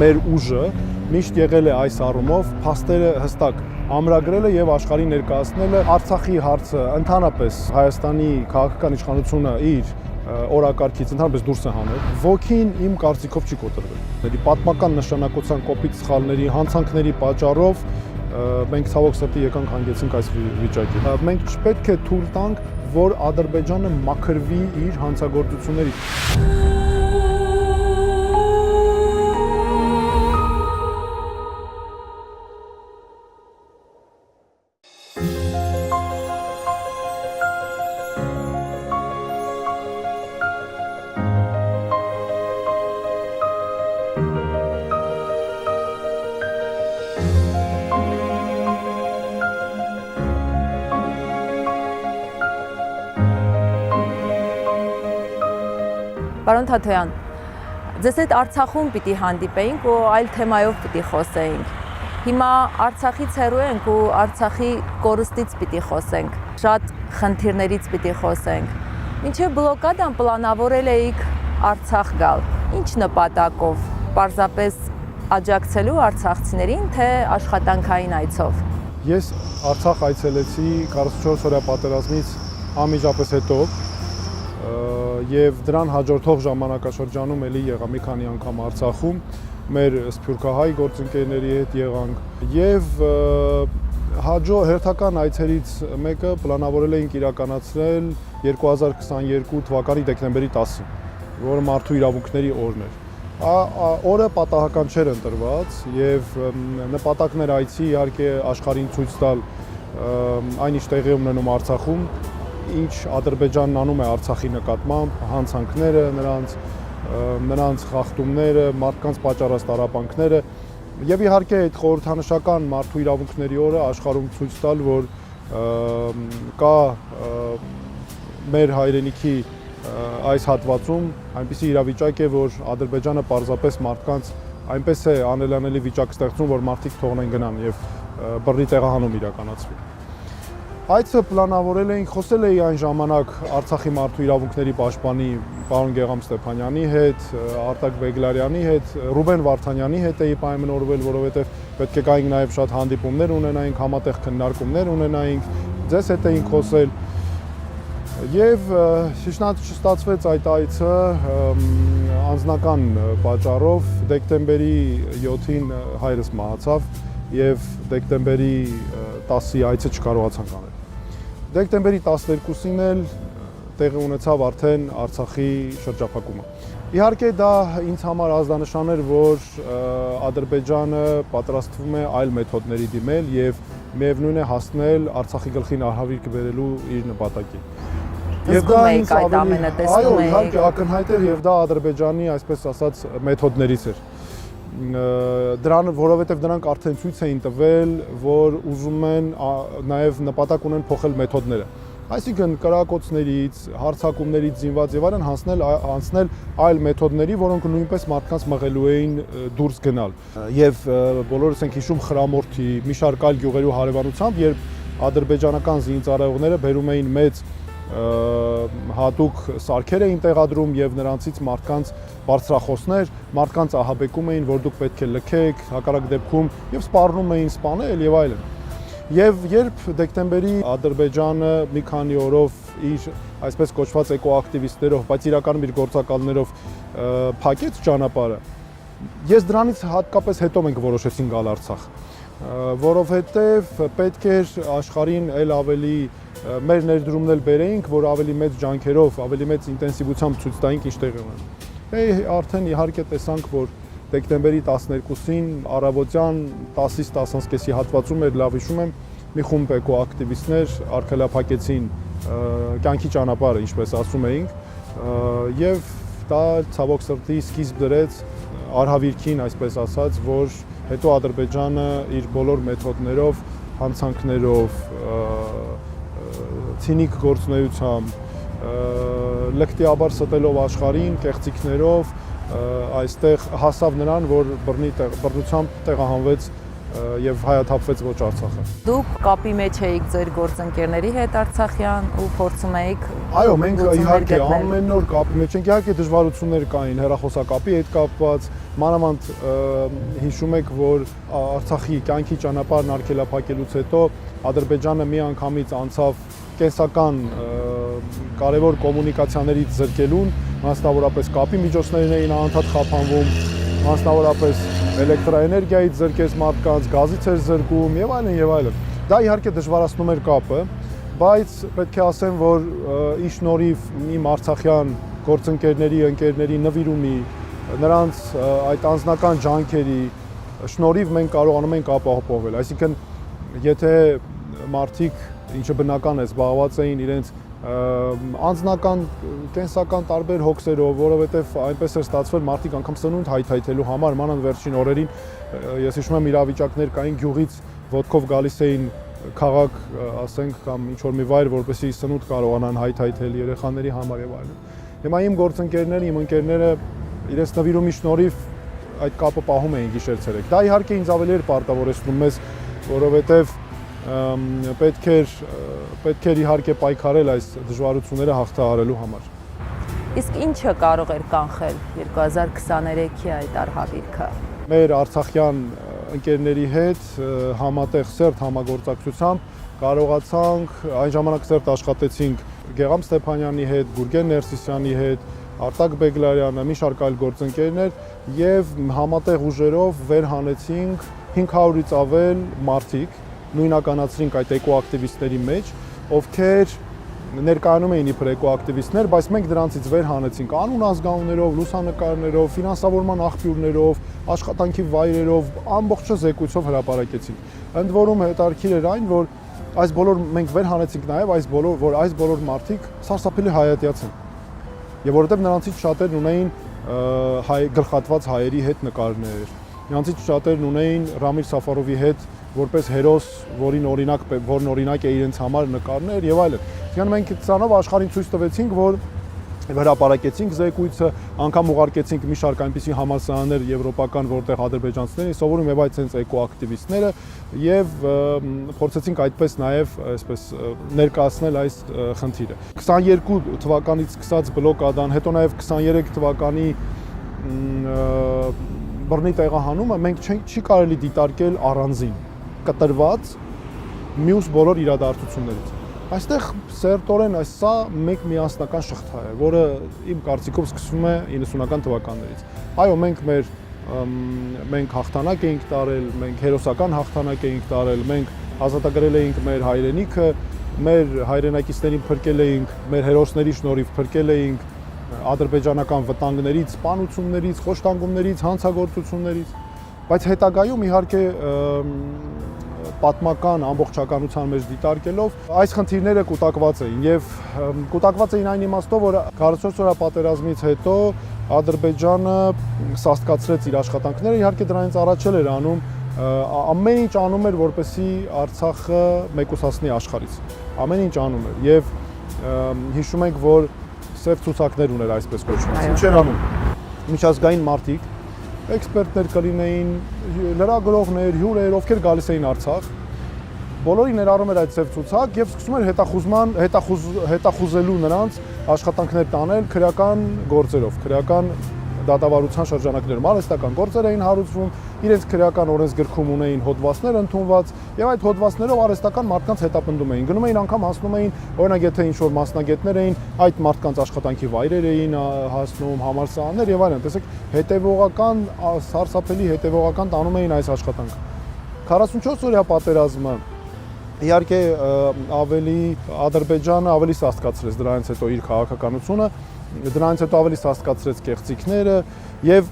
մեր ուժը միշտ եղել է այս առումով փաստերը հստակ ամրագրելը եւ աշխարհին ներկայացնելը Արցախի հարցը ընդհանրապես Հայաստանի քաղաքական իշխանությունը իր օրակարգից ընդհանրապես դուրս է հանել ոգին իմ կարծիքով չի կոտրվել դեպի պատմական նշանակության կոպիտ սխալների հանցանքների պատճառով մենք ցավոք սրտի եկանք հանգեցինք այս վիճակի մենք չպետք է թույլ տանք որ Ադրբեջանը մաքրվի իր հանցագործություններից Պարոն Թաթոյան, ձեզ հետ Արցախում պիտի հանդիպեինք ու այլ թեմայով պիտի խոսեինք։ Հիմա Արցախից հեռու ենք ու Արցախի կորստից պիտի խոսենք, շատ խնդիրներից պիտի խոսենք։ Մինչև բլոկադան պլանավորել էիք Արցախ գալ։ Ինչ նպատակով, պարզապես աջակցելու արցախցիներին, թե աշխատանքային այցով։ Ես Արցախ այցելեցի 44 օրյա պատերազմից անմիջապես հետո եւ դրան հաջորդող ժամանակաշրջանում էլի եղա մի քանի անգամ Արցախում մեր սփյուռքահայ գործընկերների հետ եղանք եւ հերթական այցերից մեկը պլանավորել էինք իրականացնել 2022 թվականի դեկտեմբերի 10-ին, որը մարդու իրավունքների օրն էր։ Օրը պատահական չէր ընտրված եւ նպատակն էր այցի իհարկե աշխարհին ցույց տալ այն ինչ տեղի ունենում Արցախում ինչ Ադրբեջանն անում է Արցախի նկատմամբ, հանցանքները, նրանց խախտումները, մարդկանց պատճառած տառապանքները եւ իհարկե այդ խորհրդանշական մարդու իրավունքների օրը աշխարհում ցույց տալ, որ կա մեր հայրենիքի այս հատվածում այնպիսի իրավիճակ է, որ Ադրբեջանը պարզապես մարդկանց այնպես է անելանելի վիճակ ստեղծում, որ մարդիկ թողնեն գնան եւ բռնի տեղահանում իրականացվի։ Այցը պլանավորել էինք, խոսել էի այն ժամանակ Արցախի մարդու իրավունքների պաշտպանի պարոն Գեգամ Ստեփանյանի հետ, Արտակ Բեգլարյանի հետ, Ռուբեն Վարդանյանի հետ էի պայմանավորվել, որովհետև պետք է գայինք նաև շատ հանդիպումներ ունենայինք, համատեղ քննարկումներ ունենայինք, ձեզ հետ էինք խոսել։ Եվ չստացվեց այդ այցը անձնական պատճառով դեկտեմբերի 7-ին հայրս մահացավ եւ դեկտեմբերի 10-ի այցը չկարողացանք անել։ Դեկտեմբերի 12-ին էլ տեղի ունեցավ արդեն Արցախի շրջափակումը։ Իհարկե դա ինձ համար ազդանշան էր, որ Ադրբեջանը պատրաստվում է այլ մեթոդների դիմել եւ միևնույն է հասնել Արցախի գլխին արհավիրք բերելու իր նպատակին։ Եվ դա ինձ այդ ամենը տեսնում այո, իհարկե ակնհայտ էր եւ դա Ադրբեջանի, այսպես ասած, մեթոդներից էր։ Դրան, որովհետև դրանք արդեն ցույց էին տվել, որ ուզում են նաև նպատակ ունեն փոխել մեթոդները։ Այսինքն կրակոցներից, հարձակումներից զինված եւ այլն հանցնել այլ մեթոդների, որոնք նույնպես մարդկանց մղելու էին դուրս գնալ։ Եվ բոլորս ենք հիշում Խրամորթի մի շարք այլ գյուղերու հարևանությամբ, երբ ադրբեջանական զինծառայողները բերում էին մեծ հատուկ սարքեր էին տեղադրում եւ նրանցից մարդկանց բարձրախոսներ, մարդկանց ահաբեկում էին, որ դուք պետք է լքեք, հակառակ դեպքում եւ սպառնում էին սպանել եւ այլն։ Եվ երբ դեկտեմբերի Ադրբեջանը մի քանի օրով իր այսպես կոչված էկոակտիվիստներով, բայց իրականում իր գործակալներով փակեց ճանապարհը, ես դրանից հատկապես հետո մենք որոշեցինք գալ Արցախ, որովհետեւ պետք էր աշխարհին էլ ավելի մեր ներդրումն էլ բերեինք, որ ավելի մեծ ջանքերով, ավելի մեծ ինտենսիվությամբ ցույց տայինք ինչ տեղի ունենում։ Արդեն իհարկե տեսանք, որ դեկտեմբերի 12-ին առավոտյան 10-ից 10:30-ի հատվածում էր, լավ հիշում եմ, մի խումբ էկոակտիվիստներ արգելափակեցին կյանքի ճանապարհը, ինչպես ասում էինք, եւ դա ցավոք սրտի սկիզբ դրեց արհավիրքին, այսպես ասած, որ հետո Ադրբեջանը իր բոլոր մեթոդներով, հանցանքներով, ցինիկ գործունեությամբ, լկտիաբար ստելով աշխարհին, կեղծիքներով, այստեղ հասավ նրան, որ բռնությամբ տեղահանվեց եւ հայաթափվեց ոչ Արցախը։ Դուք կապի մեջ էիք ձեր գործընկերների հետ Արցախյան ու փորձում էիք Այո, մենք իհարկե ամեն օր կապի մեջ ենք, իհարկե դժվարություններ կային հեռախոսակապի հետ կապված, մանավանդ հիշում եք, որ Արցախի կյանքի ճանապարհն արգելափակելուց հետո Ադրբեջանը միանգամից անցավ կենսական կարևոր կոմունիկացիաներից զրկելուն, մասնավորապես կապի միջոցներն էին անընդհատ խափանվում, մասնավորապես էլեկտրաէներգիայից զրկեց մարդկանց, գազից էր զրկում եւ այլն եւ այլն։ Դա իհարկե դժվարացնում էր կապը, բայց պետք է ասեմ, որ ի շնորհիվ իմ արցախյան գործընկերների, ընկերների նվիրումի, նրանց այդ անձնական ջանքերի շնորհիվ մենք կարողանում ենք ապահովել։ Այսինքն, եթե մարդիկ, ինչը բնական է, զբաղված էին իրենց անձնական, կենսական տարբեր հոգսերով, որովհետև այնպես էր ստացվել մարդիկ անգամ սնունդ հայթայթելու համար, մանավանդ վերջին օրերին, ես հիշում եմ իրավիճակներ կային գյուղից ոտքով գալիս էին քաղաք, ասենք, կամ ինչ-որ մի վայր, որպեսզի սնունդ կարողանան հայթայթել երեխաների համար եւ այլն։ Հիմա իմ գործընկերները, իմ ընկերները իրենց նվիրումի շնորհիվ այդ կապը պահում էին գիշեր-ցերեկ։ Դա իհարկե ինձ ավելի էր պարտավորեցնում մեզ, որովհետև պետք էր իհարկե պայքարել այս դժվարությունները հաղթահարելու համար։ Իսկ ինչը կարող էր կանխել 2023-ի այդ արհավիրքը։ Մեր արցախյան ընկերների հետ համատեղ սերտ համագործակցությամբ կարողացանք այն ժամանակ սերտ աշխատեցինք Գեգամ Ստեփանյանի հետ, Գուրգեն Ներսիսյանի հետ, Արտակ Բեգլարյանը, մի շարք այլ գործընկերներ եւ համատեղ ուժերով վեր հանեցինք 500-ից ավել մարդիկ, նույնականացրինք այդ էկոակտիվիստների մեջ, ովքեր ներկայանում էին իբր էկոակտիվիստներ, բայց մենք դրանցից վեր հանեցինք անուն ազգանուններով, լուսանկարներով, ֆինանսավորման աղբյուրներով, աշխատանքի վայրերով, ամբողջը զեկույցով հրապարակեցինք։ Ընդ որում հետաքրքիր էր այն, որ այս բոլոր մենք վեր հանեցինք նաև այս բոլոր մարդիկ սարսափելի հայատյաց են։ Եվ որովհետև նրանցից շատերն ունեին գլխատված հայերի հետ նկարներ, նրանցից շատերն ունեին Ռամիլ Սաֆարովի հետ որպես հերոս, որն օրինակ է իրենց համար նկարներ եւ այլն։ Այսինքն մենք ցանով աշխարհին ցույց տվեցինք, որ հրապարակեցինք զեկույցը, անգամ ուղարկեցինք մի շարք այնպիսի համալսարաններ եվրոպական, որտեղ ադրբեջանցիներին սովորում եւ այդ sense էկոակտիվիստները եւ փորձեցինք այդպես նաեւ այսպես ներկայացնել այս խնդիրը։ 22 թվականից սկսած բլոկադան, հետո նաեւ 23 թվականի բռնի տեղահանումը մենք չի կարելի դիտարկել առանձին, կտրված մյուս բոլոր իրադարձություններից։ Այստեղ սերտորեն սա մեկ միասնական շղթա է, որը իմ կարծիքով սկսվում է 90-ական թվականներից։ Այո, մենք հաղթանակ էինք տարել, մենք հերոսական հաղթանակ էինք տարել, մենք ազատագրել էինք մեր հայրենիքը, մեր հայրենակիցներին փրկել էինք, մեր հերոսների շնորհիվ փրկել էինք ադրբեջանական վտանգներից, սպանություններից, խոշտանգումներից, հանցագործություններից, բայց հետագայում իհարկե պատմական ամբողջականության մեջ դիտարկելով այս խնդիրները կուտակված էին եւ կուտակված էին այն իմաստով, որ 44 օրյա պատերազմից հետո Ադրբեջանը սաստկացրեց իր աշխատանքները, իհարկե դրանից առաջ էր անում ամեն ինչ անում էր, որպեսզի Արցախը մեկուսացնի աշխարհից։ Ամեն ինչ անում էր եւ հիշում ենք, որ սև ցուցակներ ուներ այսպես կոչված։ Ինչ էր անում։ Միջազգային մարդիկ, էքսպերտներ կլինեին, լրագրողներ, հյուրեր, ովքեր գալիս էին Արցախ, բոլորին ներառում էր այդ սև ցուցակ եւ սկսում էր հետախուզելու նրանց աշխատանքներ տանել քրեական գործերով, քրեական դատավարության շրջանակներում արհեստական գործեր էին հարուցվում, իրենց քրեական օրենսգրքում ունեին հոդվածներ ընդունված եւ այդ հոդվածներով արհեստական մարդկանց հետապնդում էին։ Գնում էին անգամ հասնում էին, օրինակ եթե ինչ-որ մասնագետներ էին, այդ մարդկանց աշխատանքի վայրեր էին հասնում, համալսարաններ եւ այլն։ Տեսեք, հետեւողական, սարսափելի հետեւողական տանում էին այս աշխատանքը։ 44 օրյա պատերազմը իհարկե Ադրբեջանը ավելի սաստկացրեց դրանից հետո իր քաղաքականությունը, դրանից հետո ավելի սաստկացրեց կեղծիքները եւ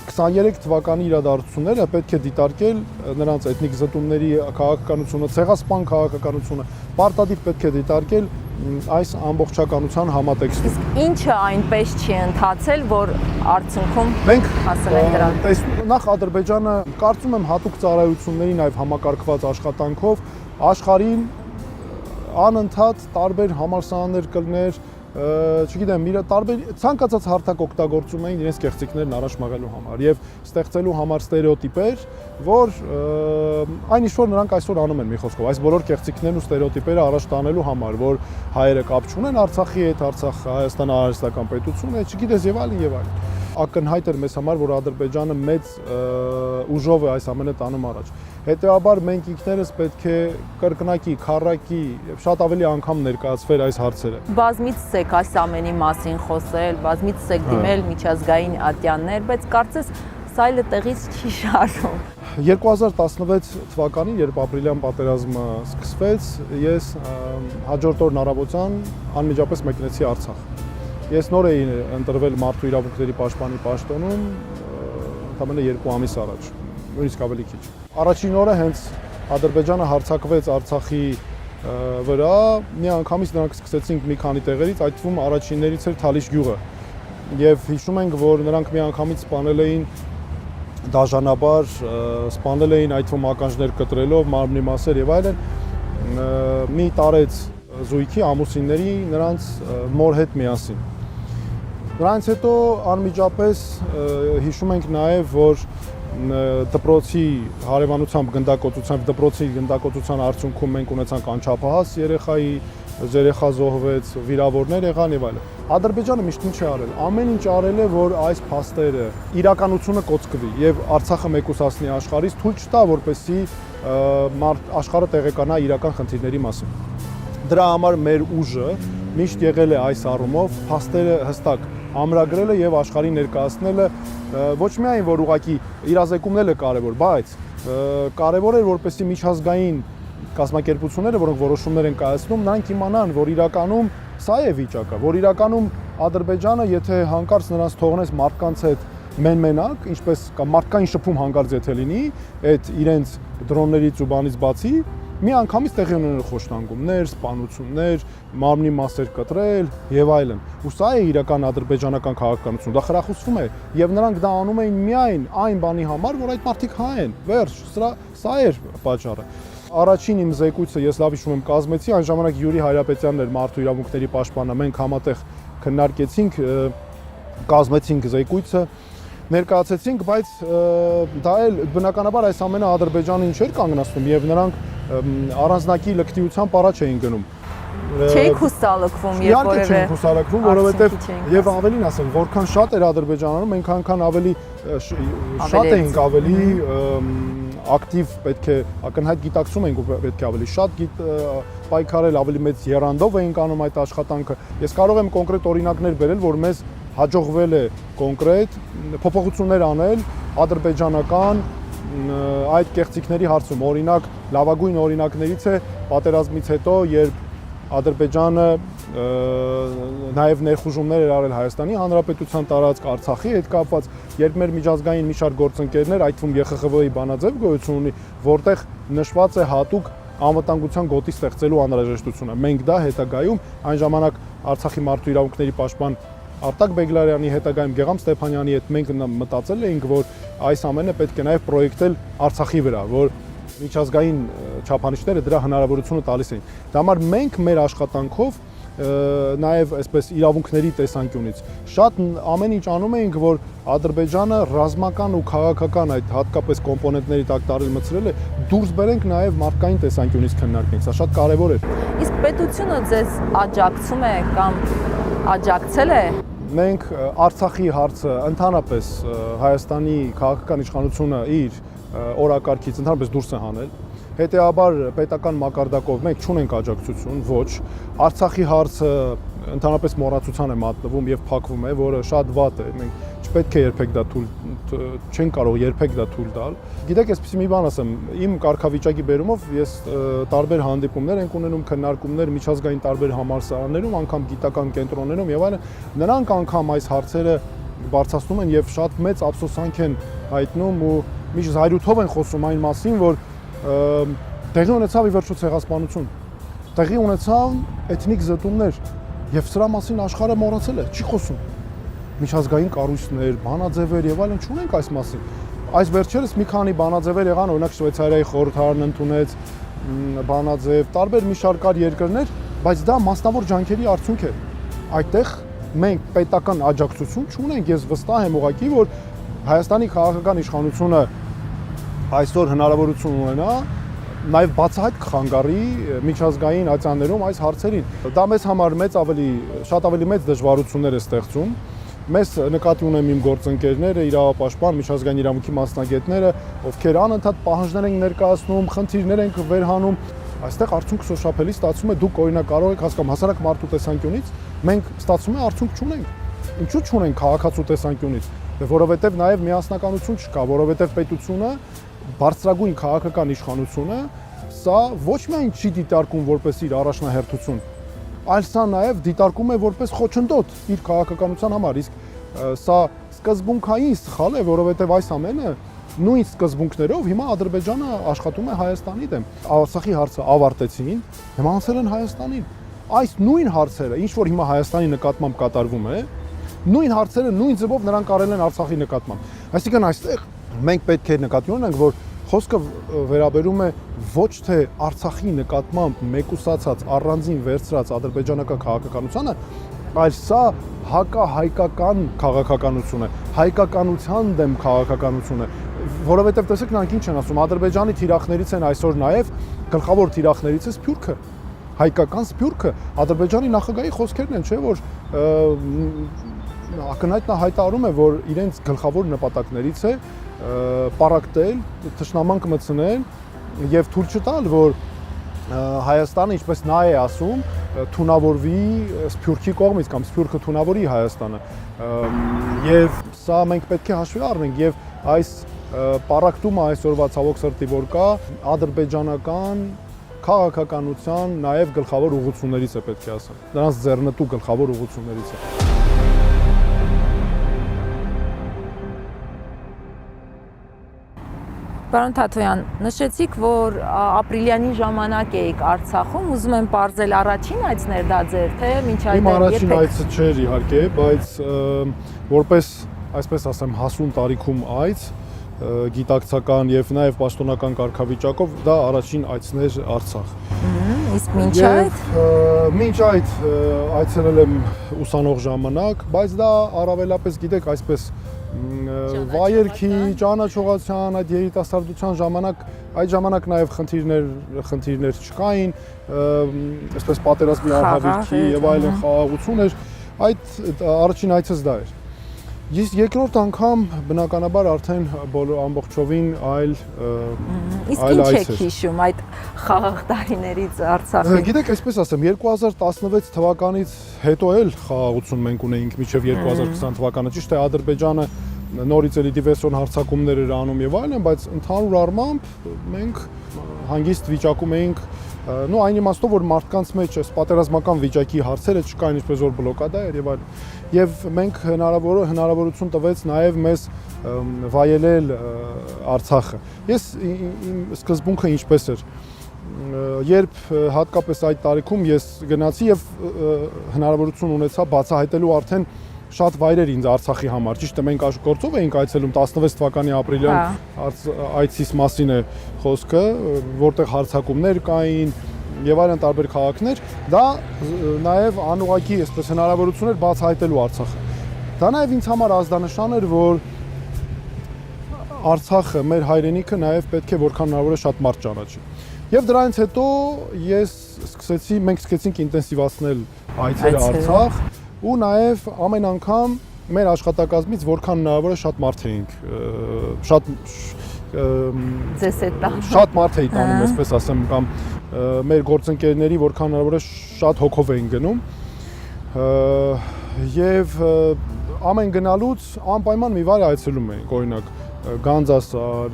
23 թվականի իրադարձությունները պետք է դիտարկել նրանց էթնիկ զտումների քաղաքականությունը, ցեղասպան քաղաքականությունը, պարտադիր պետք է դիտարկել այս ամբողջականության համատեքստում։ Իսկ ինչը այնպես չի ընթացել, որ արդյունքում մենք հասել են դրան։ Նախ Ադրբեջանը կարծում եմ հատուկ ծառայությունների նաև համակարգված աշխատանքով աշխարհին անընդհատ տարբեր համալսարաններ կլներ, չգիտեմ, տարբեր ցանկացած հարթակ օգտագործում էին իրենց կեղծիքներն առաջ մղելու համար եւ ստեղծելու համար ստերեոտիպեր, որ այն ինչ որ նրանք այսօր անում են մի խոսքով, այս բոլոր կեղծիքներն ու ստերեոտիպերը առաջ տանելու համար, որ հայերը կապ չունեն Արցախի հետ, Արցախ Հայաստանը արհեստական պետություն է, չգիտես եւ այլն եւ այլն։ Ակնհայտ էր մեզ համար, որ Ադրբեջանը մեծ ուժով է այս ամենը տանում առաջ։ Հետևաբար մենք ինքներս պետք է կրկնակի, քառակի եւ շատ ավելի անգամ ներկայացվեր այս հարցերը։ Բազմից եք այս ամենի մասին խոսել, բազմից եք դիմել միջազգային ատյաններ, բայց կարծես սա այլ տեղից չի շարժում։ 2016 թվականին, երբ ապրիլյան պատերազմը սկսվեց, ես հաջորդ օրն առավոտյան անմիջապես մեկնեցի Արցախ։ Ես նոր էի ընտրվել Մարդու իրավունքների պաշտպանի պաշտոնում, ընդամենը 2 ամիս առաջ, նույնիսկ ավելի քիչ։ Առաջին օրը հենց Ադրբեջանը հարձակվեց Արցախի վրա, միանգամից նրանք սկսեցին մի քանի տեղերից, այդ թվում առաջիններից էր Թալիշ գյուղը։ Եվ հիշում ենք, որ նրանք միանգամից սպանել էին դաժանաբար, սպանել էին այդ թվում ականջներ կտրելով, մարմնի մասեր եւ այլն, մի տարեց զույգի ամուսինների նրանց մոր հետ միասին։ Նրանց հետո անմիջապես հիշում ենք նաև, որ դպրոցի հարևանությամբ գնդակոծությամբ, դպրոցի գնդակոծության արդյունքում մենք ունեցանք անչափահաս երեխա զոհվեց, վիրավորներ եղան եւ այլն։ Ադրբեջանը միշտ ինչ է արել։ Ամեն ինչ արել է, որ այս փաստերը իրականությունը կոծկվի եւ Արցախը մեկուսացնի աշխարհից, թույլ չտա, որպեսզի աշխարհը տեղեկանա իրական խնդիրների մասին։ Դրա համար մեր ուժը միշտ եղել է այս առումով փաստերը հստակ ամրագրելը եւ աշխարհին ներկայացնելը, ոչ միայն որ ուղղակի իրազեկումն է կարեւոր, բայց կարեւոր է որպեսզի միջազգային կազմակերպությունները, որոնք որոշումներ են կայացնում, նրանք իմանան, որ իրականում սա է վիճակը, որ իրականում Ադրբեջանը, եթե հանկարծ նրանց թողնես մարդկանց հետ մենակ, ինչպես կամ մարդկային շփում հանկարծ եթե լինի, այդ իրենց դրոններից ու բանից բացի, միանգամից տեղի ունեն խոշտանգումներ, սպանություններ, մարմնի մասեր կտրել եւ այլն։ Ու սա է իրական ադրբեջանական քաղաքականություն, դա խրախուսվում է եւ նրանք դա անում էին միայն այն բանի համար, որ այդ մարդիկ հայ են։ Վերջ, սա էր պատճառը։ Առաջին իմ զեկույցը ես լավ հիշում եմ կազմեցի, այն ժամանակ Յուրի Հայրապետյանն էր Մարդու իրավունքների պաշտպանը, մենք համատեղ քննարկեցինք, կազմեցինք զեկույցը, ներկայացեցինք, բայց դա էլ բնականաբար այս ամենը Ադրբեջանը ինչ էր կանգնացնում եւ նրանք առանձնակի լկտիությամբ առաջ էին գնում։ Չէիք հուսալքվում, երբ որևէ չէինք հուսալքվում, որովհետև եւ ավելին ասեմ, որքան շատ էր Ադրբեջանում, մենք այնքան ավելի շատ էինք ավելի ակտիվ, պետք է ակնհայտ գիտակցում էինք, պետք է ավելի շատ պայքարել, ավելի մեծ եռանդով էինք անում այդ աշխատանքը։ Ես կարող եմ կոնկրետ օրինակներ բերել, որ մեզ հաջողվել է կոնկրետ փոփոխություններ անել ադրբեջանական այդ կեղծիքների հարցում։ Օրինակ, լավագույն օրինակներից է պատերազմից հետո, երբ Ադրբեջանը նաև ներխուժումներ էր արել Հայաստանի Հանրապետության տարածք, Արցախի հետ կապված, երբ մեր միջազգային մի շարք գործընկերներ, այդ թվում ԵԽԽՎ-ի բանաձև գոյություն ունի, որտեղ նշված է հատուկ անվտանգության գոտի ստեղծելու անհրաժեշտությունը։ Մենք դա հետագայում այն ժամանակ Արցախի մարդու իրավունքների պաշտպան Արտակ Բեգլարյանի հետագայում Գեգամ Ստեփանյանի հետ մենք մտածել էինք, որ այս ամենը պետք է նաև պրոյեկտել Արցախի վրա, որ միջազգային չափանիշները դրա հնարավորությունը տալիս էին։ Դա համար մենք մեր աշխատանքով նաև այսպես իրավունքների տեսանկյունից շատ ամեն ինչ անում էինք, որ Ադրբեջանը ռազմական ու քաղաքական այդ հատկապես կոմպոնենտների տակ տարել մցրել է, դուրս բերենք նաև մարդկային տեսանկյունից քննարկենք, սա շատ կարևոր է։ Իսկ պետությունը ձեզ աջակցում է կամ աջակցել է։ Մենք Արցախի հարցը ընդհանրապես Հայաստանի քաղաքական իշխանությունը իր օրակարգից ընդհանրապես դուրս է հանել։ Հետեւաբար պետական մակարդակով մենք չունենք աջակցություն, ոչ։ Արցախի հարցը ընդհանրապես մոռացության է մատնվում եւ փակվում է, որը շատ վատ է։ Մենք չպետք է երբեք դա չեն կարող երբեք դա թույլ տալ։ Գիտեք, այսպեսի մի բան ասեմ, իմ կարգավիճակի բերումով ես տարբեր հանդիպումներ ենք ունենում, քննարկումներ միջազգային տարբեր համալսարաններում, անգամ գիտական կենտրոններում եւ այլն, նրանք անգամ այս հարցերը բարձրացնում են եւ շատ մեծ ափսոսանք են հայտնում ու միշտ զայրույթով են խոսում այն մասին, որ տեղի ունեցավ ի վերջո ցեղասպանություն, տեղի ունեցավ էթնիկ զտումներ եւ սրա մասին աշխարհը մոռացել է, չի խոսում։ Միջազգային կառույցներ, բանաձևեր եւ այլն չունենք այս մասին։ Այս վերջերս մի քանի բանաձևեր եղան, օրինակ Շվեյցարիայի խորհրդարանն ընդունեց բանաձև, տարբեր մի շարք երկրներ, բայց դա մասնավոր ջանքերի արդյունք է։ այդտեղ մենք պետական աջակցություն չունենք, ես վստահ եմ ուղղակի, որ Հայաստանի քաղաքական իշխանությունը այսօր հնարավորություն ունենա նաև բացահայտ կխանգարի միջազգային ատյաններում այս հարցերին։ Դա մեզ համար շատ ավելի մեծ դժվարություններ է ստեղծում։ Մեզ նկատի ունեմ իմ գործընկերները, իրավապաշտպան, միջազգային իրավունքի մասնագետները, ովքեր անընդհատ պահանջներ են ներկայացնում, խնդիրներ են վերհանում։ Այստեղ արդյունք շոշափելի ստացվում է, դուք օրինակ կարող եք հասկանալ հասարակ մարդու տեսանկյունից, մենք ստացվում է արդյունք չունենք։ Ինչու չունենք քաղաքացու տեսանկյունից։ Որովհետև նաև միասնականություն չկա, որովհետև պետությունը բարձրագույն քաղաքական իշխանությունը սա ոչ միայն չի դիտարկում որպես իր առաջնահերթություն, այլ սա նաև դիտարկում է որպես խոչընդոտ իր քաղաքականության համար, իսկ սա սկզբունքային սխալ է, որովհետև այս ամենը նույն սկզբունքներով հիմա Ադրբեջանը աշխատում է Հայաստանի դեմ։ Արցախի հարցը ավարտեցին, հիմա անցել են Հայաստանին։ Այս նույն հարցերը, ինչ որ հիմա Հայաստանի նկատմամբ կատարվում է, նույն հարցերը նույն ձևով նրանք արել են Արցախի նկատմամբ։ Այսինքն այստեղ մենք պետք է նկատի ունենանք, որ խոսքը վերաբերում է ոչ թե Արցախի նկատմամբ մեկուսացած առանձին վերցրած ադրբեջանական քաղաքականությանը, այլ սա հակահայկական քաղաքականություն է, հայկականության դեմ քաղաքականություն է, որովհետև տեսեք նրանք ինչ են ասում, Ադրբեջանի թիրախներից են այսօր նաև գլխավոր թիրախներից է Սփյուռքը, հայկական Սփյուռքը, Ադրբեջանի նախագահի խոսքերն են, չէ՞ որ ակնհայտ նա հայտարարում է, որ իրենց գլխավոր նպատակներից է պարակտել, թշնամանք մտցնել եւ թույլ չտալ, որ Հայաստանը, ինչպես նա է ասում, թունավորվի Սփյուռքի կողմից կամ Սփյուռքը թունավորի Հայաստանը։ Եվ սա մենք պետք է հաշվի առնենք եւ այս պարակտումը այսօրվա ցավոք սրտի որ կա ադրբեջանական քաղաքականության նաեւ գլխավոր ուղղություններից է պետք է ասել։ Նրանց ձեռնտու գլխավոր ուղղություններից է։ Պարոն Թաթոյան, նշեցիք, որ ապրիլյանի ժամանակ էիք Արցախում, ուզում եմ պարզել առաջին այցն էր դա ձեր, թե մինչ այդ իմ առաջին այցը չէր իհարկե, բայց որպես, այսպես ասեմ, հասուն տարիքում այց, գիտակցական եւ նաեւ պաշտոնական կարգավիճակով դա առաջին այցն էր Արցախ։ Իսկ մինչ այդ մինչ այդ այցելել եմ ուսանող ժամանակ, բայց դա առավելապես գիտեք, այսպես վայելքի, ճանաչողության, այդ երիտասարդության ժամանակ, այդ ժամանակ նաև խնդիրներ չկային, այսպես պատերազմի արհավիրքի եւ այլն խաղաղություն էր, այդ առաջին այցս դա էր։ Ես երկրորդ անգամ բնականաբար արդեն ամբողջովին այլ իսկ ինչ եք հիշում այդ խաղաղ տարիներից Արցախի։ Գիտեք, այսպես ասեմ, 2016 թվականից հետո էլ խաղաղություն մենք ունեինք մինչև 2020 թվականը, ճիշտ է Ադրբեջանը նորից էլի դիվերսիոն հարձակումներ էր անում եւ այլն, բայց ընդհանուր առմամբ մենք հանգիստ վիճակում էինք նո այն իմաստով որ մարդկանց մեջ այս պատերազմական վիճակի հարցերը չկային, ինչպես որ բլոկադա էր եւ այլն։ Եվ մենք հնարավորություն տվեց նաեւ մեզ վայելել Արցախը։ Ես իմ սկզբունքը ինչպես էր, երբ հատկապես այդ տարիքում ես գնացի եւ հնարավորություն ունեցա բացահայտելու արդեն շատ վայրեր ինձ Արցախի համար։ Ճիշտ է, մենք գործով էինք այցելում 16 թվականի ապրիլյան այցից մասին է խոսքը, որտեղ հարձակումներ կային եւ այլն տարբեր քաղաքներ, դա նաեւ անուղղակի այսպես հնարավորություն էր բացահայտելու Արցախը։ Դա նաեւ ինձ համար ազդանշան էր, որ Արցախը, մեր հայրենիքը նաեւ պետք է որքան հնարավոր է շատ մարդ ճանաչի։ Եվ դրանից հետո մենք սկսեցինք ինտենսիվացնել այցերը Արցախ ու նաև ամեն անգամ մեր աշխատակազմից որքան հնարավոր է շատ մարդ էինք, շատ մարդ էի տանում, այսպես ասեմ, կամ մեր գործընկերների որքան հնարավոր է շատ հոգով էին գնում եւ ամեն գնալուց անպայման մի վայր այցելում էինք, օրինակ Գանձասար,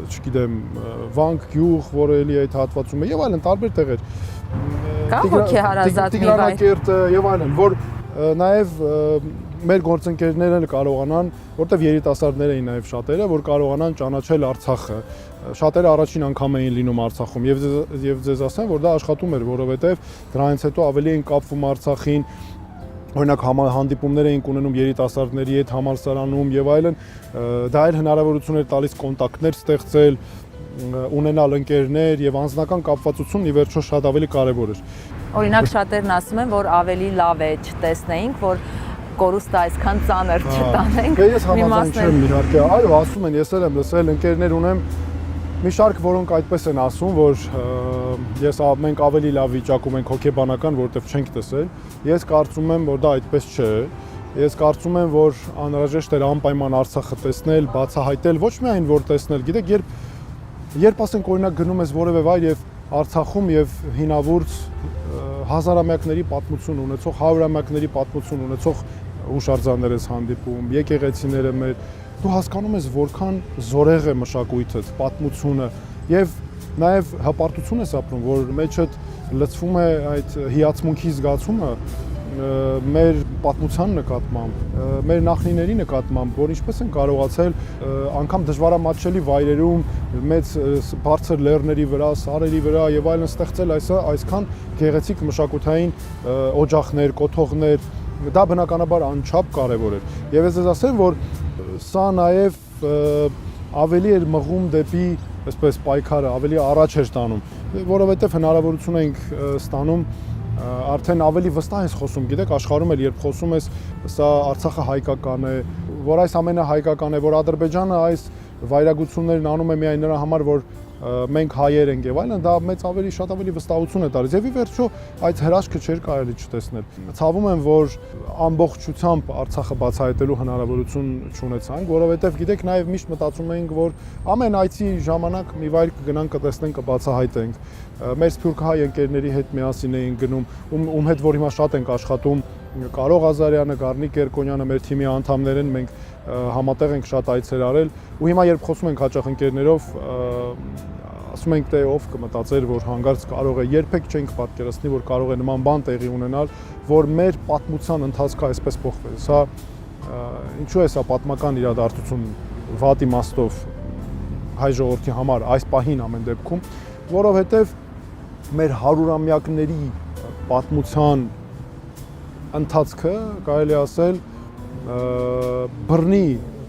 չգիտեմ, Վանք գյուղ, որը էլի այդ հատվածում է եւ այլն տարբեր տեղեր։ Կա հոգի հարազատ մի վայր։ Տիգրանակերտը եւ այլն, որ նաև մեր գործընկերներն կարողանան, որտեվ երիտասարդներ էին նաև շատերը, որ կարողանան ճանաչել Արցախը։ Շատերը առաջին անգամ էին լինում Արցախում եւ ձեզ ասեմ, որ դա աշխատում էր, որովհետեւ դրանից հետո ավելի էին կապվում Արցախին, օրինակ հանդիպումներ էինք ունենում երիտասարդների հետ համալսարանում եւ այլն, դա էլ հնարավորություն էր տալիս կոնտակտներ ստեղծել, ունենալ ընկերներ եւ անձնական կապվածությունն ի վերջո շատ ավելի կարեւոր էր։ Օրինակ շատերն ասում են, որ ավելի լավ է չտեսնեինք, որ կորուստը այսքան ծանր չտանենք։ Ես համաձայն չեմ իհարկե, այո, ասում են, ես էլ եմ լսել, ընկերներ ունեմ մի շարք, որոնք այդպես են ասում, որ մենք ավելի լավ վիճակում ենք հոգեբանական, որովհետև չենք տեսել։ Ես կարծում եմ, որ դա այդպես չէ։ Ես կարծում եմ, որ անհրաժեշտ էր անպայման Արցախը տեսնել, բացահայտել, ոչ միայն որ տեսնել, գիտեք, երբ ասենք օրինակ գնում ես որևէ վայր եւ Արցախում եւ հինավուրց հազարամյակների պատմություն ունեցող, հարյուրամյակների պատմություն ունեցող հուշարձաններ ես հանդիպում, եկեղեցիները մեր, դու հասկանում ես որքան զորեղ է մշակույթը, պատմությունը եւ նաեւ հպարտություն ես ապրում, որ մեջդ լցվում է այդ հիացմունքի զգացումը մեր պատմության նկատմամբ, մեր նախնիների նկատմամբ, որ ինչպես են կարողացել անգամ դժվարամատչելի վայրերում, մեծ բարձր լեռների վրա, սարերի վրա եւ այլն ստեղծել այսքան գեղեցիկ մշակութային օջախներ, կոթողներ, դա բնականաբար անչափ կարեւոր էր։ Եվ ես ասեմ, որ սա նաեւ ավելի էր մղում դեպի այսպես պայքարը, ավելի առաջ էր տանում, որովհետեւ հնարավորություն ենք ստանում արդեն ավելի վստահ ես խոսում, գիտեք, աշխարհում էլ երբ խոսում ես, սա Արցախը հայկական է, որ այս ամենը հայկական է, որ Ադրբեջանը այս վայրագություններն անում է միայն նրա համար, որ մենք հայեր ենք եւ այլն, դա շատ ավելի վստահություն է տալիս։ Եվ ի վերջո այդ հրաշքը չէր կարելի չտեսնել։ Ցավում եմ, որ ամբողջությամբ Արցախը բացահայտելու հնարավորություն չունեցանք, որովհետեւ գիտեք, նաեւ միշտ մտածում էինք, որ ամեն այցի ժամանակ մի վայր կգնանք, կտեսնենք, կբացահայտենք։ Մեր սփյուռքահայ ընկերների հետ միասին էինք գնում, ում հետ որ հիմա շատ ենք աշխատում, Կարո Ղազարյանը, Գառնիկ Երկոնյանը մեր թիմի անդամներ են, մենք համատեղ ենք շատ այցեր արել ու հիմա երբ խոսում ենք հաճախ ընկերներով, ասում ենք թե ով կմտածեր, որ հանգարց կարող է, երբեք չենք պատկերացնի, որ կարող է նման բան տեղի ունենալ, որ մեր պատմության ընթացքը այսպես փոխվի։ Սա ինչու է սա պատմական իրադարձություն վատ իմաստով հայ ժողովրդի համար այս պահին ամեն դեպքում, որովհետև մեր հարյուրամյակների պատմության ընթացքը, կարելի ասել, բռնի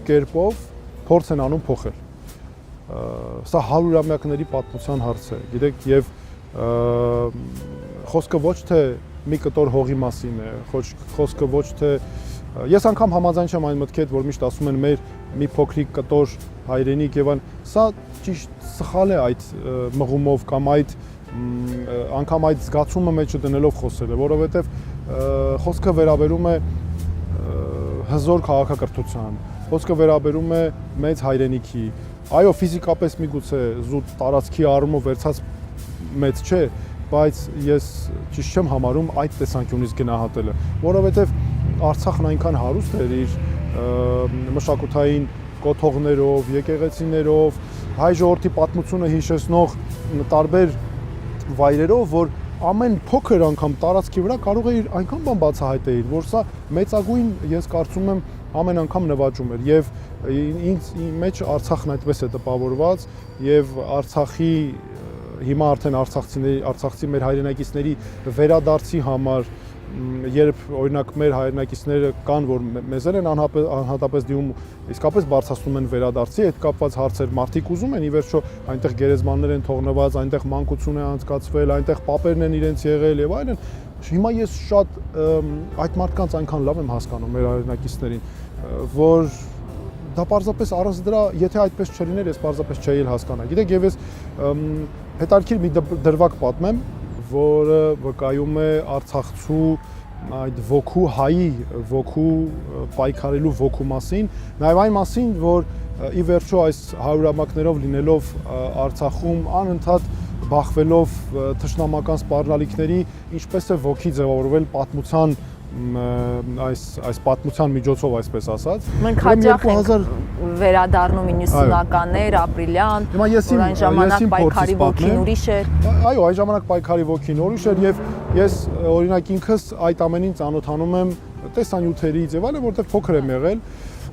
կերպով փորձ են անում փոխել։ Սա հարյուրամյակների պատմության հարց է, գիտեք, եւ խոսքը ոչ թե մի կտոր հողի մասին է, խոսքը ոչ թե ես անգամ համաձայն չեմ այն մտքի հետ, որ միշտ ասում են մեր մի փոքրիկ կտոր հայրենիք եւ այլն, սա ճիշտ սխալ է այդ մղումով կամ այդ անգամ այդ զգացումը մեջը դնելով խոսելը, որովհետեւ խոսքը վերաբերում է հզոր քաղաքակրթության, խոսքը վերաբերում է մեծ հայրենիքի, այո, ֆիզիկապես միգուցե զուտ տարածքի առումով վերցած մեծ չէ, բայց ես ճիշտ չեմ համարում այդ տեսանկյունից գնահատելը, որովհետև Արցախն այնքան հարուստ էր իր մշակութային կոթողներով, եկեղեցիներով, հայ ժողովրդի պատմությունը հիշեցնող տարբեր վայրերով, որ ամեն փոքր անգամ տարածքի վրա կարող է այնքան բան բացահայտել, որ սա մեծագույն, ես կարծում եմ, ամեն անգամ նվաճում էր եւ ինձ մեջ Արցախն այդպես է տպավորված եւ Արցախի հիմա արդեն արցախցի մեր հայրենակիցների վերադարձի համար, երբ օրինակ մեր հայրենակիցները կան, որ մեզ են անհատապես դիմում, իսկապես բարձրացնում են վերադարձի հետ կապված հարցեր, մարդիկ ուզում են ի վերջո այնտեղ գերեզմաններ են թողնված, այնտեղ մանկություն է անցկացվել, այնտեղ պապերն են իրենց եղել եւ այլն։ Հիմա ես շատ այդ մարդկանց այնքան լավ եմ հասկանում մեր հայրենակիցներին, որ դա պարզապես առանց դրա, եթե այդպես չլիներ, ես պարզապես չէի հասկանա։ Գիտեք, եւ ես հետաքրքիր մի դրվագ պատմեմ, որը վկայում է Արցախցու այդ ոգու հայի ոգու պայքարելու ոգու մասին, նաև այն մասին, որ ի վերջո այս հարյուրամյակներով լինելով Արցախում անընդհատ բախվելով թշնամական սպառնալիքների, ինչպես է ոգի ձևավորվել պատմության այս պատմության միջոցով, այսպես ասած։ Մենք հաճախ ենք վերադառնում 90-ականներ, ապրիլյան, որ այն ժամանակ պայքարի ոգին ուրիշ էր։ Այո, այն ժամանակ պայքարի ոգին ուրիշ էր եւ ես օրինակ ինքս այդ ամենին ծանոթանում եմ տեսանյութերից եւ այլն, որտեղ փոքր եմ եղել,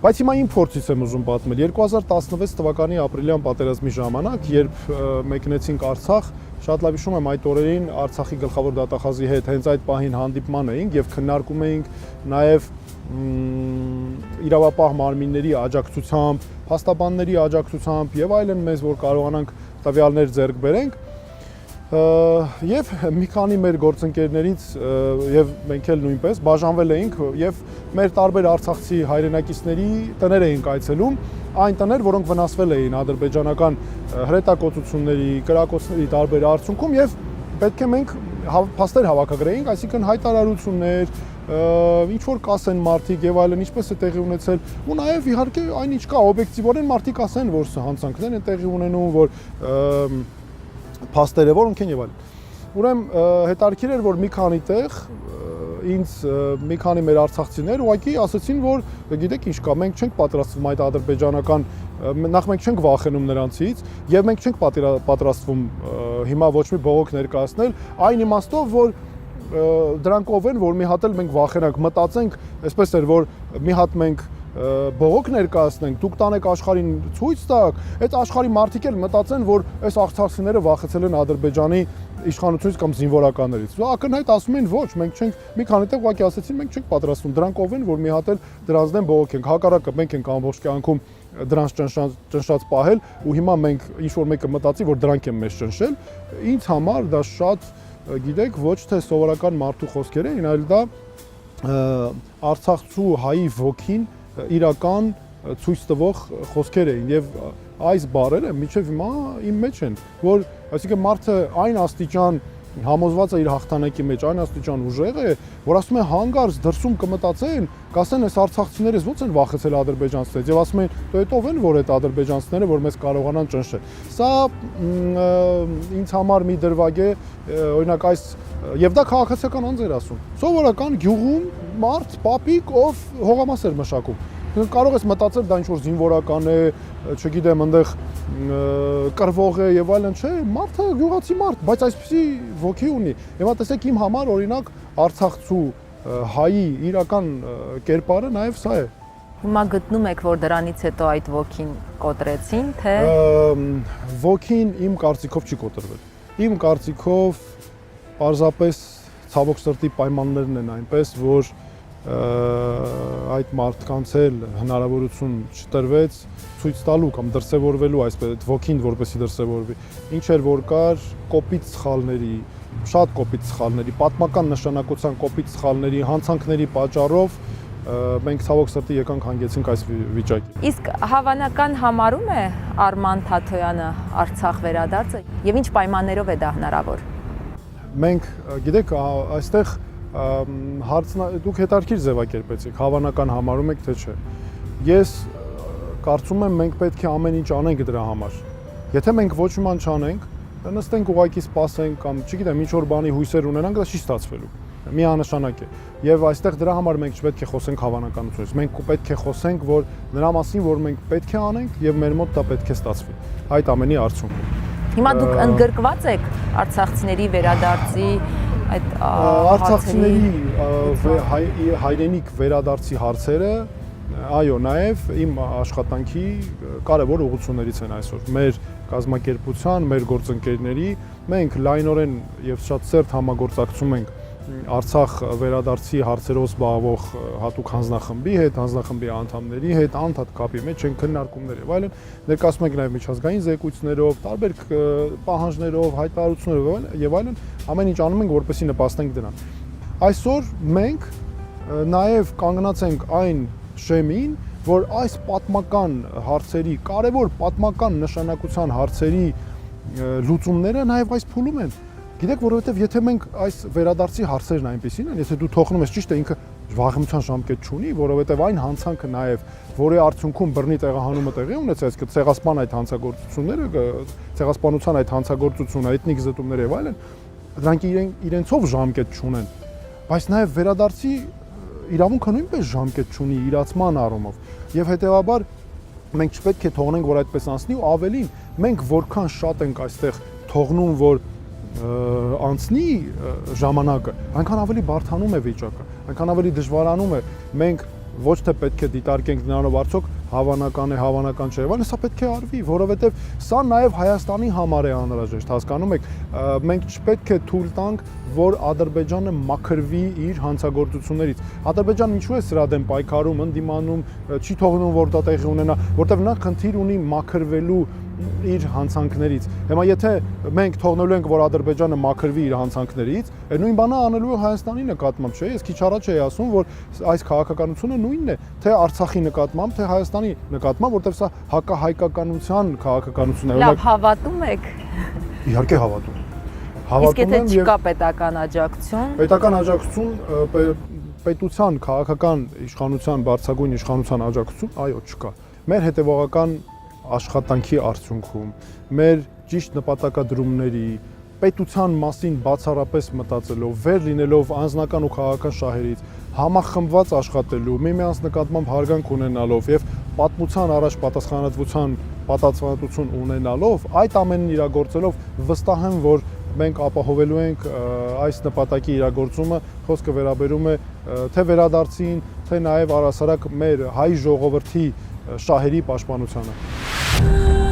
բայց հիմա իմ փորձից եմ ուզում պատմել 2016 թվականի ապրիլյան պատերազմի ժամանակ, երբ մեկնեցինք Արցախ, շատ լավ հիշում եմ այդ օրերին Արցախի գլխավոր դատախազի հետ հենց այդ պահին հանդիպման էինք եւ քննարկում էինք նաեւ իրավապահ մարմինների աջակցությամբ, փաստաբանների աջակցությամբ եւ այլն մեզ որ կարողանանք տվյալներ ձեռք բերենք Եվ մի քանի մեր գործընկերներից եւ մենք էլ նույնպես բաժանվել էինք եւ մեր տարբեր արցախցի հայրենակիցների տներ էինք այցելում, այն տներ, որոնք վնասվել էին ադրբեջանական հրետակոծությունների, կրակոցների տարբեր արդյունքում եւ պետք է մենք փաստեր հավաքագրեինք, այսինքն հայտարարություններ, ինչ որ կասեն մարդիկ եւ այլն, ինչպես է տեղի ունեցել, ու նաեւ իհարկե այնինչ կա օբյեկտիվորեն մարդիկ ասեն, որ հանցանքներ են տեղի ունենում, որ փաստերը որոնք են եւ այլն։ Ուրեմն հետարքիր էր, որ մի քանի տեղ ինձ մի քանի մեր արցախցիներ ուղղակի ասացին, որ գիտեք ինչ կա, մենք չենք պատրաստվում այդ ադրբեջանական, նախ մենք չենք վախենում նրանցից եւ մենք չենք պատրաստվում հիմա ոչ մի բողոք ներկայացնել, այն իմաստով, որ դրանք ով են, որ մի հատ էլ մենք վախենանք, մտածենք, այսպես էր, որ մի հատ մենք բողոք ներկայացնենք, դուք տանեք աշխարհին ցույց տաք, այդ աշխարհի մարդիկ էլ մտածեն, որ այս արցախցիները վախեցել են Ադրբեջանի իշխանությունից կամ զինվորականներից։ Ակնհայտ ասում են ոչ, մենք չենք, մի քանի տեղ ուղղակի ասացին, մենք չենք պատրաստվում, դրանք ով են, որ մի հատ էլ դրանց դեմ բողոք ենք։ Հակառակը մենք ենք ամբողջ կյանքում դրանց ճնշած պահել ու հիմա մենք ինչ որ մեկը մտածի, որ դրանք են մեզ ճնշել, ինձ համար դա շատ, գիտեք, ոչ թե սովորական մարդու խոսքեր էին, այլ դա արցախցու հայի ոգին իրական ցույց տվող խոսքեր էին եւ այս բառերը միջև հիմա իմ մեջ են, որ այսինքն մարդը այն աստիճան համոզված է իր հաղթանակի մեջ, այն աստիճան ուժեղ է, որ ասում է հանգարց դրսում կմտածեն, կասեն այս արցախցիները ոնց են վախեցել ադրբեջանցիներից եւ ասում են դե այդ ով են որ այդ ադրբեջանցիները որ մեզ կարողանան ճնշել։ Սա ինձ համար մի դրվագ է, օրինակ այս եւ դա քաղաքացիական անձ էր ասում։ Սովորական գյուղում մարդ, պապիկ, ով հողամաս էր մշակում։ Կարող ես մտածել դա ինչ որ զինվորական է, չգիտեմ, այնտեղ կռվող է եւ այլն, չէ, մարդը գյուղացի մարդ, բայց այսպեսի ոգի ունի։ Հիմա տեսեք իմ համար օրինակ Արցախցու հայի իրական կերպարը նաեւ սա է։ Հիմա գտնում եք, որ դրանից հետո այդ ոգին կոտրեցին, թե ոգին իմ կարծիքով չի կոտրվել։ Իմ կարծիքով պարզապես ցավոք սրտի պայմաններն են այնպես, որ այդ մարդկանց էլ հնարավորություն չտրվեց ցույց տալու կամ դրսևորվելու այսպես այդ ոգին որպեսի դրսևորվի։ Ինչ էր որ կար կոպիտ սխալների, շատ կոպիտ սխալների, պատմական նշանակության կոպիտ սխալների, հանցանքների պատճառով մենք ցավոք սրտի եկանք հանգեցինք այս վիճակի։ Իսկ հավանական համարում է Արման Թաթոյանը Արցախ վերադարձը եւ ինչ պայմաններով է դա հնարավոր։ Մենք գիտեք այստեղ դուք հետարքիր ձևակերպեցիք, հավանական համարում եք թե չէ։ Ես կարծում եմ մենք պետք է ամեն ինչ անենք դրա համար։ Եթե մենք ոչ մի բան չանենք, նստենք ուղակի սպասենք կամ չգիտեմ ինչ որ բանի հույսեր ունենանք, դա չի ստացվելու։ Միանշանակ է։ Եվ այստեղ դրա համար մենք չպետք է խոսենք հավանականությունից։ Մենք պետք է խոսենք, որ նրա մասին, որ մենք պետք է անենք եւ մեր մոտ դա պետք է ստացվի։ Այդ ամենի արդյունքում։ Հիմա դուք ընդգրկված եք արցախցիների վերադարձի այդ արցախցիների հայրենիք վերադարձի հարցերը, այո, նաև իմ աշխատանքի կարևոր ուղղություններից են այսօր։ Մեր կազմակերպության, մեր գործընկերների մենք լայնորեն եւ շատ սերտ համագործակցում ենք Արցախ վերադարձի հարցերով զբաղվող հատուկ հանձնախմբի հետ, հանձնախմբի անդամների հետ, անդադ կապի մեջ են քննարկումներ եւ այլն, ներկայացում ենք նաեւ միջազգային զեկույցներով, տարբեր պահանջներով, հայտարարություններով եւ այլն, ամեն ինչ անում ենք, որպեսզի նպաստենք դրան։ Այսօր մենք նաեւ կանգնած ենք այն շեմին, որ այս պատմական հարցերի, կարևոր պատմական նշանակության հարցերի լուծումները նաեւ այս փուլում են։ Գիտեք, որովհետև եթե մենք այս վերադարձի հարցերն այնպեսին են, եթե դու թողնում ես ճիշտ է ինքը վաղեմության ժամկետ չունի, որովհետև այն հանցանքը նաև, որի արդյունքում բռնի տեղահանումը տեղի ունեցած, այսինքն ցեղասպան այդ հանցագործությունները, ցեղասպանության այդ հանցագործությունը, էթնիկ զտումները եւ այլն, դրանք իրենցով ժամկետ չունեն, բայց նաև վերադարձի իրավունքը նույնպես ժամկետ չունի իրացման առումով, եւ հետեւաբար մենք չպետք է թողնենք, որ այդպես անցնի ու ավելին, մենք որքան շատ ենք այստեղ թողնում, որ անցնի ժամանակը, այնքան ավելի բարդանում է վիճակը, այնքան ավելի դժվարանում է։ Մենք ոչ թե պետք է դիտարկենք նրանով արդյոք հավանական է, հավանական չէ, այլ սա պետք է արվի, որովհետև սա նաև Հայաստանի համար է անհրաժեշտ, հասկանում եք, մենք չպետք է թույլ տանք, որ Ադրբեջանը մաքրվի իր հանցագործություններից։ Ադրբեջանը ինչու է սրա դեմ պայքարում, ընդդիմանում, չի թողնում որ դա տեղի ունենա, որտեղ նա խնդիր ունի մաքրվելու իր հանցանքներից։ Հիմա եթե մենք թողնելու ենք որ Ադրբեջանը մաքրվի իր հանցանքներից, նույն բանը անելու է Հայաստանի նկատմամբ, չէ՞։ Ես քիչ առաջ էի ասում, որ այս քաղաքականությունը նույնն է, թե Արցախի նկատմամբ, թե Հայաստանի նկատմամբ, որտեղ սա հակահայկականության քաղաքականություն է։ Լավ, հավատում եք։ Իհարկե հավատում։ Իսկ եթե չկա պետական աջակցություն, պետական աջակցություն, պետության քաղաքական իշխանության, բարձրագույն իշխանության աջակցություն, այո, չկա։ Մեր հետևողական աշխատանքի արդյունքում, մեր ճիշտ նպատակադրումների, պետության մասին բացառապես մտածելով, վեր լինելով անձնական ու քաղաքական շահերից, համախմբված աշխատելու, միմյանց նկատմամբ հարգանք ունենալով եւ պատմության առաջ պատասխանատվություն ունենալով, այդ ամենն իրագործելով վստահ եմ, որ մենք ապահովելու ենք այս նպատակի իրագործումը, խոսքը վերաբերում է թե վերադարձին, թե նաև առհասարակ մեր հայ ժողովրդի շահերի պաշտպանությանը։